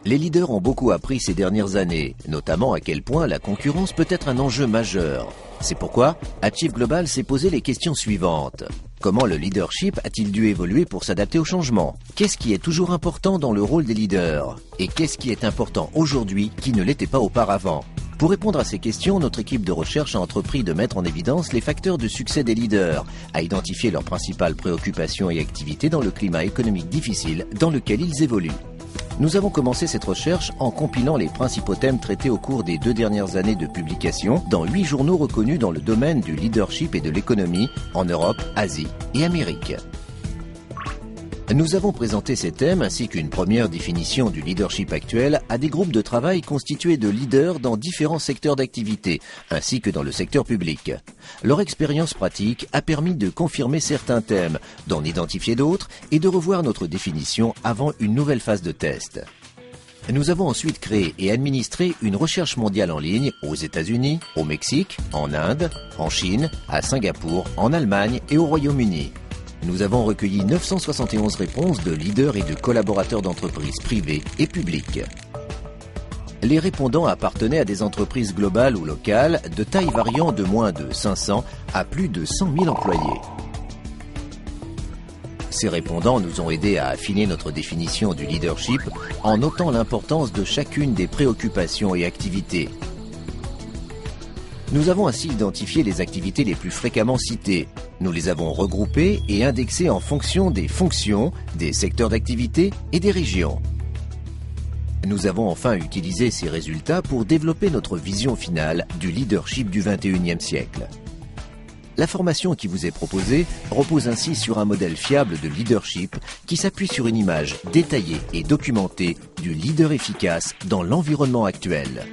Les leaders ont beaucoup appris ces dernières années, notamment à quel point la concurrence peut être un enjeu majeur. C'est pourquoi Achieve Global s'est posé les questions suivantes. Comment le leadership a-t-il dû évoluer pour s'adapter au changement? Qu'est-ce qui est toujours important dans le rôle des leaders? Et qu'est-ce qui est important aujourd'hui qui ne l'était pas auparavant? Pour répondre à ces questions, notre équipe de recherche a entrepris de mettre en évidence les facteurs de succès des leaders, à identifier leurs principales préoccupations et activités dans le climat économique difficile dans lequel ils évoluent. Nous avons commencé cette recherche en compilant les principaux thèmes traités au cours des 2 dernières années de publication dans 8 journaux reconnus dans le domaine du leadership et de l'économie en Europe, Asie et Amérique. Nous avons présenté ces thèmes ainsi qu'une première définition du leadership actuel à des groupes de travail constitués de leaders dans différents secteurs d'activité, ainsi que dans le secteur public. Leur expérience pratique a permis de confirmer certains thèmes, d'en identifier d'autres et de revoir notre définition avant une nouvelle phase de test. Nous avons ensuite créé et administré une recherche mondiale en ligne aux États-Unis, au Mexique, en Inde, en Chine, à Singapour, en Allemagne et au Royaume-Uni. Nous avons recueilli 971 réponses de leaders et de collaborateurs d'entreprises privées et publiques. Les répondants appartenaient à des entreprises globales ou locales de taille variant de moins de 500 à plus de 100 000 employés. Ces répondants nous ont aidés à affiner notre définition du leadership en notant l'importance de chacune des préoccupations et activités. Nous avons ainsi identifié les activités les plus fréquemment citées. Nous les avons regroupées et indexées en fonction des fonctions, des secteurs d'activité et des régions. Nous avons enfin utilisé ces résultats pour développer notre vision finale du leadership du XXIe siècle. La formation qui vous est proposée repose ainsi sur un modèle fiable de leadership qui s'appuie sur une image détaillée et documentée du leader efficace dans l'environnement actuel.